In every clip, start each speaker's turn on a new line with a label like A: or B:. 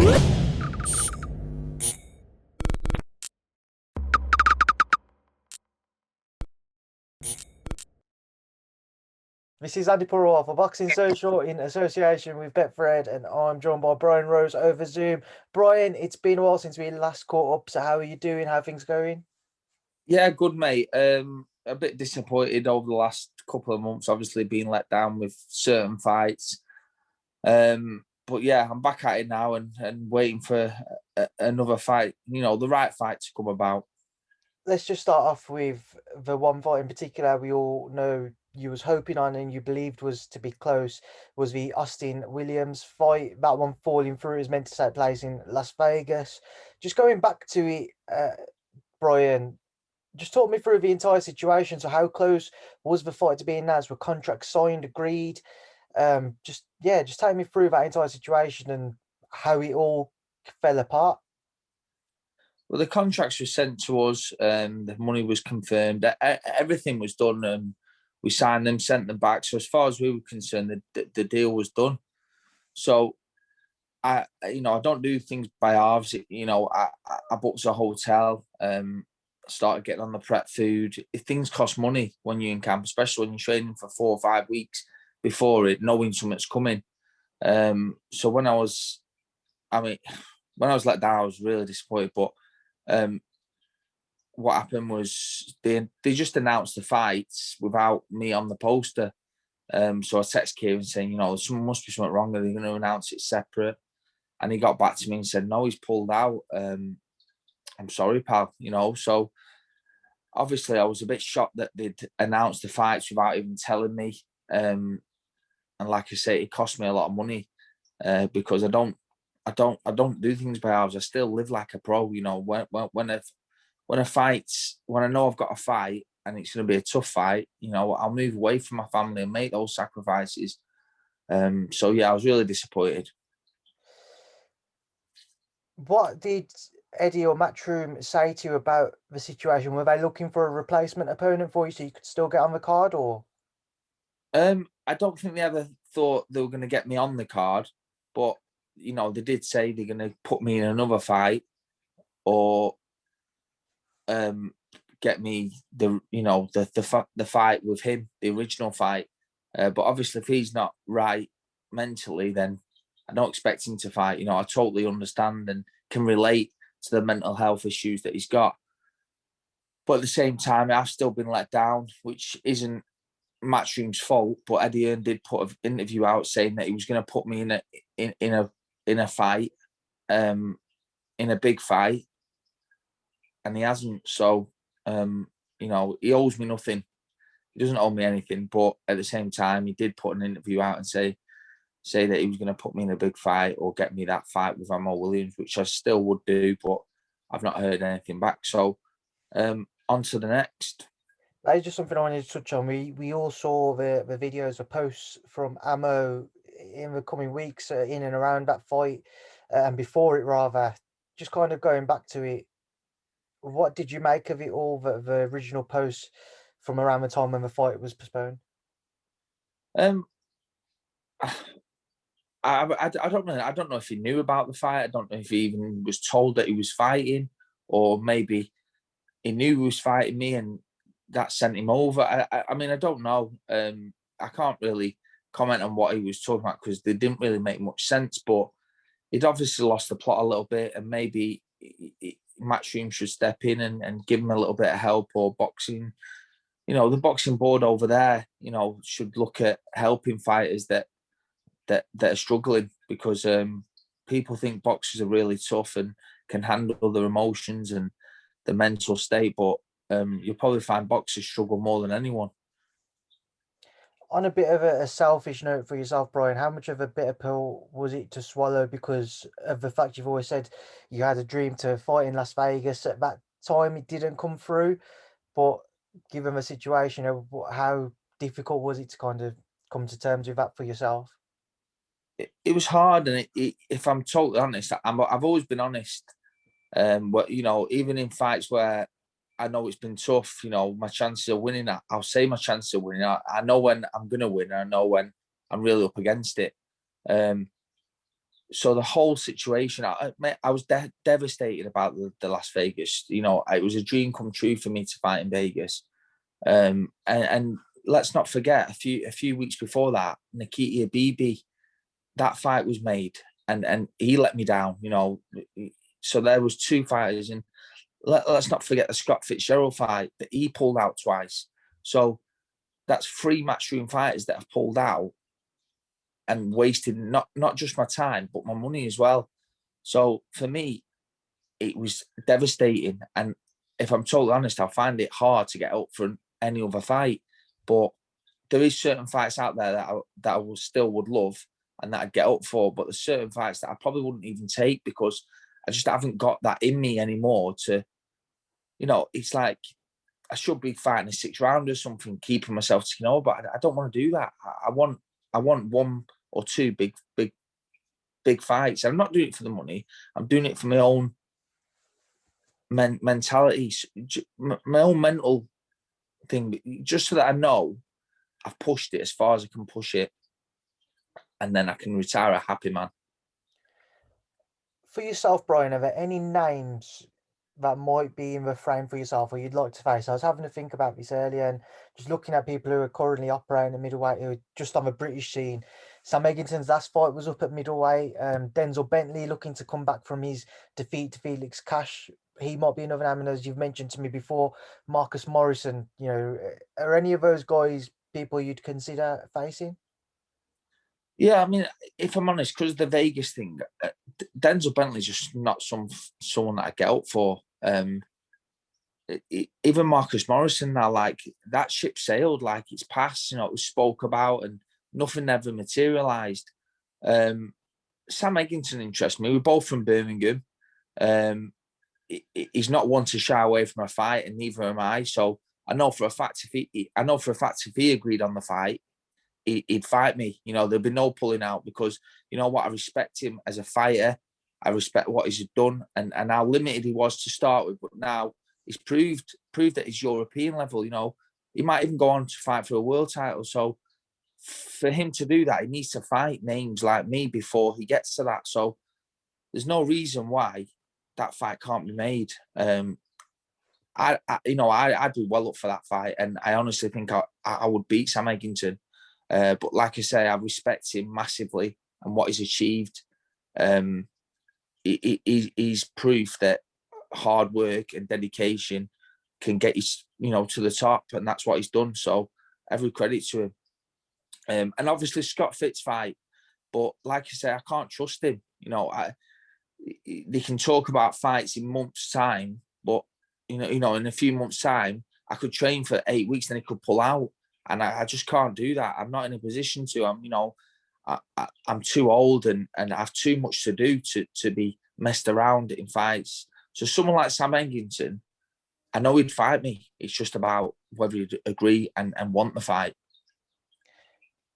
A: This is Andi Purewal for Boxing Social in association with Betfred, and I'm joined by Brian Rose over Zoom. Brian, it's been a while since we last caught up, so how are you doing? How are things going?
B: Yeah, good, mate. A bit disappointed over the last couple of months, obviously being let down with certain fights. But yeah, I'm back at it now and waiting for another fight, the right fight to come about.
A: Let's just start off with the one fight in particular we all know you was hoping on and you believed was to be close, was the Austin Williams fight. That one falling through. It was meant to take place in Las Vegas. Just going back to it, Brian, just talk me through the entire situation. So how close was the fight to being announced? Were contracts signed, agreed? Just take me through that entire situation and how it all fell apart.
B: Well, the contracts were sent to us, the money was confirmed, everything was done, and we signed them, sent them back. So as far as we were concerned, the deal was done. So I don't do things by halves. I booked a hotel, started getting on the prep food. If things cost money when you're in camp, especially when you're training for 4 or 5 weeks before it, knowing something's coming. So when I was let down, I was really disappointed. But what happened was they just announced the fights without me on the poster. So I texted Kieran saying, there must be something wrong. Are they going to announce it separate? And he got back to me and said, no, he's pulled out. I'm sorry, pal. So obviously I was a bit shocked that they'd announced the fights without even telling me. And like I say, it cost me a lot of money because I don't do things by halves. I still live like a pro. When I know I've got a fight and it's going to be a tough fight, I'll move away from my family and make those sacrifices. So yeah, I was really disappointed.
A: What did Eddie or Matchroom say to you about the situation? Were they looking for a replacement opponent for you so you could still get on the card, or?
B: I don't think they ever thought they were going to get me on the card, but they did say they're going to put me in another fight or get me the fight with him, the original fight. But obviously, if he's not right mentally, then I don't expect him to fight. I totally understand and can relate to the mental health issues that he's got. But at the same time, I've still been let down, which isn't Matchroom's fault. But Eddie Hearn did put an interview out saying that he was going to put me in a fight, in a big fight, and he hasn't. So he owes me nothing. He doesn't owe me anything. But at the same time, he did put an interview out and say that he was going to put me in a big fight or get me that fight with Ammo Williams, which I still would do, but I've not heard anything back. So on to the next.
A: That is just something I wanted to touch on. We all saw the videos or posts from Ammo in the coming weeks in and around that fight and before it rather. Just kind of going back to it, what did you make of it all, the original posts from around the time when the fight was postponed?
B: I don't know. I don't know if he knew about the fight. I don't know if he even was told that he was fighting, or maybe he knew he was fighting me and that sent him over. I mean, I don't know. I can't really comment on what he was talking about because they didn't really make much sense. But he'd obviously lost the plot a little bit, and maybe Matchroom should step in and give him a little bit of help, or boxing. The boxing board over there, should look at helping fighters that are struggling, because people think boxers are really tough and can handle their emotions and the mental state, but you'll probably find boxers struggle more than anyone.
A: On a bit of a selfish note for yourself, Brian, how much of a bitter pill was it to swallow because of the fact you've always said you had a dream to fight in Las Vegas? At that time, it didn't come through, but given the situation, how difficult was it to kind of come to terms with that for yourself?
B: It was hard, and if I'm totally honest, I've always been honest. But even in fights where I know it's been tough, my chances of winning, I'll say my chances of winning. I know when I'm gonna win. I know when I'm really up against it. So the whole situation, I was devastated about the Las Vegas. You know, it was a dream come true for me to fight in Vegas. And let's not forget, a few weeks before that, Nikita Bibi, that fight was made, and he let me down. You know, so there was two fighters, and let's not forget the Scott Fitzgerald fight that he pulled out twice. So that's three matchroom fighters that have pulled out and wasted not just my time but my money as well. So for me, it was devastating. And if I'm totally honest, I find it hard to get up for any other fight. But there is certain fights out there that I will still would love and that I'd get up for. But there's certain fights that I probably wouldn't even take because I just haven't got that in me anymore to, you know, it's like I should be fighting a 6 round or something, keeping myself ticking over, but I don't want to do that. I want one or two big fights. I'm not doing it for the money. I'm doing it for my own mentality, my own mental thing, just so that I know I've pushed it as far as I can push it, and then I can retire a happy man.
A: For yourself, Brian, are there any names that might be in the frame for yourself or you'd like to face? I was having to think about this earlier and just looking at people who are currently operating at middleweight who are just on the British scene. Sam Eggington's last fight was up at middleweight. Denzel Bentley looking to come back from his defeat to Felix Cash. He might be another name, and as you've mentioned to me before, Marcus Morrison. You know, are any of those guys people you'd consider facing?
B: Yeah, I mean, if I'm honest, because of the Vegas thing, Denzel Bentley's just not someone that I get up for. Even Marcus Morrison now, like that ship sailed, like it's past. You know, it was spoke about and nothing ever materialised. Sam Eggington interests me. We're both from Birmingham. He's not one to shy away from a fight, and neither am I. So I know for a fact if he agreed on the fight, he'd fight me. You know, there'd be no pulling out because you know what, I respect him as a fighter. I respect what he's done and how limited he was to start with, but now he's proved that he's European level. You know, he might even go on to fight for a world title. So for him to do that, he needs to fight names like me before he gets to that. So there's no reason why that fight can't be made. I'd be well up for that fight, and I honestly think I would beat Sam Eggington. But like I say, I respect him massively and what he's achieved. He's proof that hard work and dedication can get you to the top, and that's what he's done. So every credit to him. And obviously Scott Fitz fight, but like I say, I can't trust him. You know, they can talk about fights in months' time, but in a few months' time, I could train for 8 weeks, then he could pull out, and I just can't do that. I'm not in a position to. I'm too old and I have too much to do to be messed around in fights. So someone like Sam Eggington, I know he'd fight me. It's just about whether he'd agree and want the fight.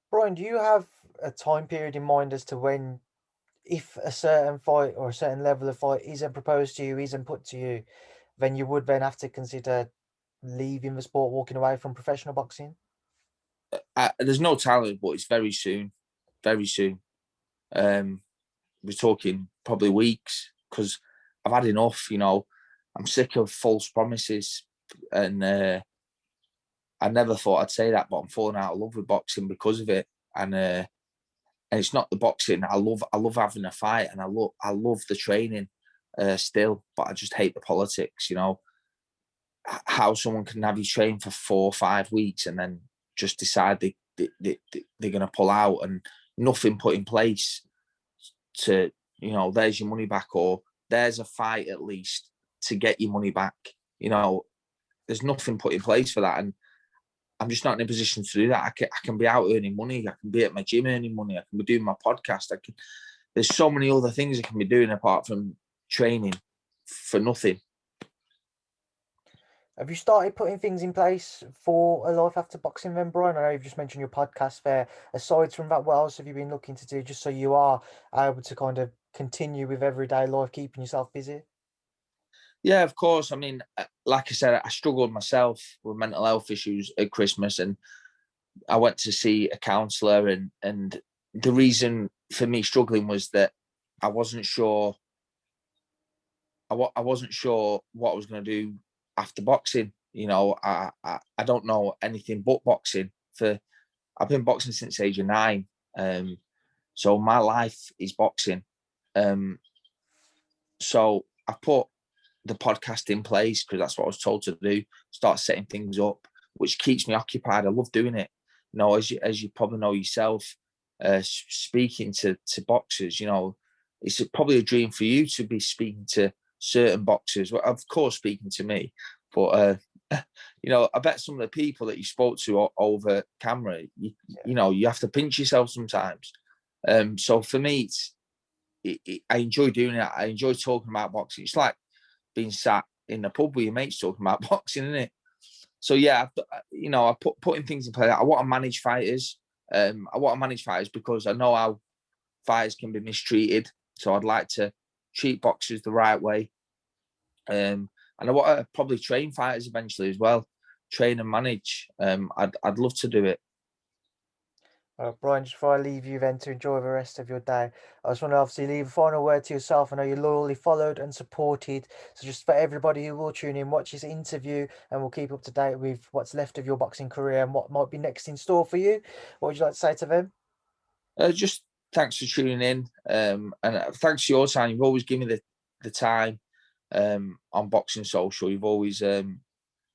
A: Brian, do you have a time period in mind as to when, if a certain fight or a certain level of fight isn't proposed to you, isn't put to you, then you would then have to consider leaving the sport, walking away from professional boxing?
B: There's no talent, but it's very soon. Very soon. We're talking probably weeks because I've had enough. I'm sick of false promises, and I never thought I'd say that, but I'm falling out of love with boxing because of it. And it's not the boxing. I love having a fight, and I love the training still, but I just hate the politics. How someone can have you train for 4 or 5 weeks and then just decide they're going to pull out and nothing put in place to, there's your money back, or there's a fight at least to get your money back. There's nothing put in place for that. And I'm just not in a position to do that. I can be out earning money. I can be at my gym earning money. I can be doing my podcast. There's so many other things I can be doing apart from training for nothing.
A: Have you started putting things in place for a life after boxing then, Brian? I know you've just mentioned your podcast there. Aside from that, what else have you been looking to do just so you are able to kind of continue with everyday life, keeping yourself busy?
B: Yeah, of course. I mean, like I said, I struggled myself with mental health issues at Christmas, and I went to see a counsellor, and the reason for me struggling was that I wasn't sure. I wasn't sure what I was going to do after boxing. You know, I don't know anything but boxing. I've been boxing since age of 9, so my life is boxing. So I put the podcast in place because that's what I was told to do. Start setting things up, which keeps me occupied. I love doing it. You know, as you probably know yourself, speaking to boxers, you know, it's probably a dream for you to be speaking to certain boxers. Well, of course, speaking to me, but you know, I bet some of the people that you spoke to over camera, you know, you have to pinch yourself sometimes. So for me, I enjoy doing it. I enjoy talking about boxing. It's like being sat in the pub with your mates talking about boxing, isn't it? So yeah, you know, I putting things in place. I want to manage fighters. I want to manage fighters because I know how fighters can be mistreated. So I'd like to treat boxers the right way. And I want to probably train fighters eventually as well, train and manage. I'd love to do it.
A: Brian, just before I leave you then to enjoy the rest of your day, I just want to obviously leave a final word to yourself. I know you're loyally followed and supported. So just for everybody who will tune in, watch this interview and we'll keep up to date with what's left of your boxing career and what might be next in store for you. What would you like to say to them?
B: Just thanks for tuning in, and thanks for your time. You've always given me the time on Boxing Social. You've always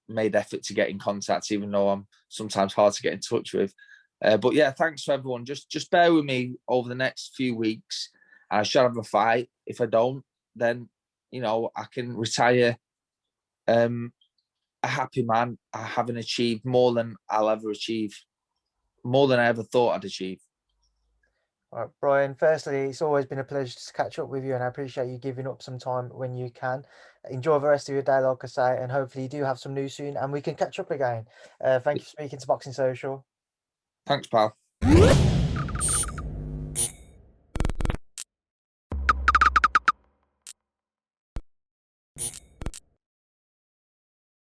B: made effort to get in contact, even though I'm sometimes hard to get in touch with. But yeah, thanks to everyone. Just bear with me over the next few weeks. I shall have a fight. If I don't, then you know I can retire a happy man, having achieved more than I'll ever achieve, more than I ever thought I'd achieve.
A: All right, Brian, firstly, it's always been a pleasure to catch up with you, and I appreciate you giving up some time when you can. Enjoy the rest of your day, like I say, and hopefully you do have some news soon and we can catch up again. Thank you for speaking to Boxing Social.
B: Thanks, pal.